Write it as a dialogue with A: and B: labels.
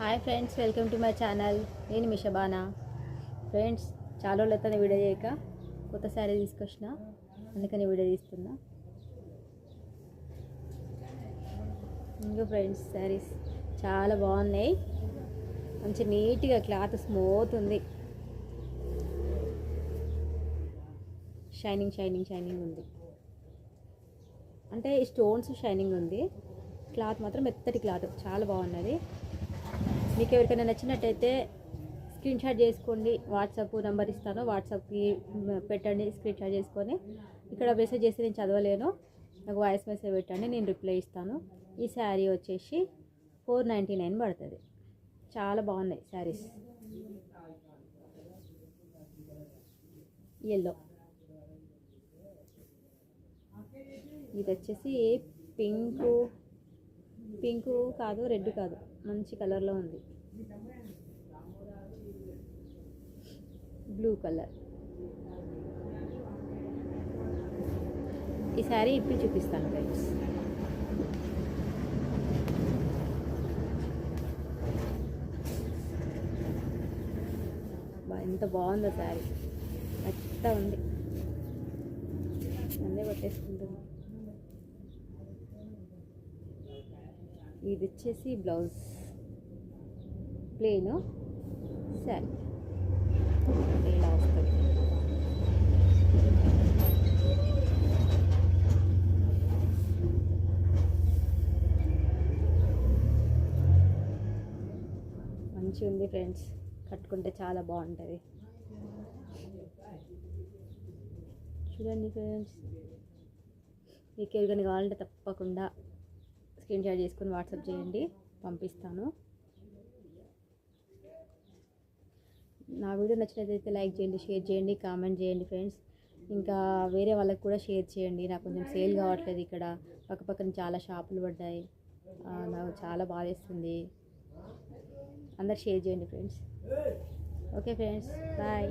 A: Hi friends, welcome to my channel. నేను మీ Shabana. Friends, చాలా రోజులతో video చేయక కొత్త శారీ తీసుకొచ్చిన, అందుకని వీడియో తీస్తున్నా. ఇంకా ఫ్రెండ్స్, శారీస్ చాలా బాగున్నాయి. మంచి నీట్గా క్లాత్ స్మూత్ ఉంది. షైనింగ్ షైనింగ్ షైనింగ్ ఉంది. అంటే స్టోన్స్ షైనింగ్ ఉంది. క్లాత్ మాత్రం మెత్తటి క్లాత్, చాలా బాగున్నది. మీకు ఎవరికైనా నచ్చినట్టయితే స్క్రీన్ షాట్ చేసుకోండి. వాట్సాప్ నెంబర్ ఇస్తాను, వాట్సాప్కి పెట్టండి. స్క్రీన్ షాట్ చేసుకొని ఇక్కడ మెసేజ్ చేసి నేను చదవలేను, నాకు వాయిస్ మెసేజ్ పెట్టండి, నేను రిప్లై ఇస్తాను. ఈ శారీ వచ్చేసి 499 పడుతుంది. చాలా బాగున్నాయి శారీస్. ఎల్లో, ఇది వచ్చేసి పింకు కాదు, రెడ్ కాదు, మంచి కలర్లో ఉంది. Blue colour. ఈ శారీ ఇప్పి చూపిస్తాను ఫ్రెండ్స్. ఎంత బాగుందో శారీ, మెత్త ఉంది. అన్నీ పట్టేసుకుంటుంది. ఇది వచ్చేసి బ్లౌజ్, ప్లెయిన్ శారీ ఇలా వస్తుంది. మంచిగా ఉంది ఫ్రెండ్స్, కట్టుకుంటే చాలా బాగుంటుంది. చూడండి ఫ్రెండ్స్, మీకు ఎవరికైనా కావాలంటే తప్పకుండా స్క్రీన్ షాట్ చేసుకొని వాట్సాప్ చేయండి, పంపిస్తాను. నా వీడియో నచ్చినట్లయితే లైక్ చేయండి, షేర్ చేయండి, కామెంట్ చేయండి ఫ్రెండ్స్. ఇంకా వేరే వాళ్ళకి కూడా షేర్ చేయండి. నాకు కొంచెం సేల్ కావట్లేదు. ఇక్కడ పక్కపక్కన చాలా షాపులు పడ్డాయి, నాకు చాలా బాధేస్తుంది. అందరు షేర్ చేయండి ఫ్రెండ్స్. Okay friends, bye.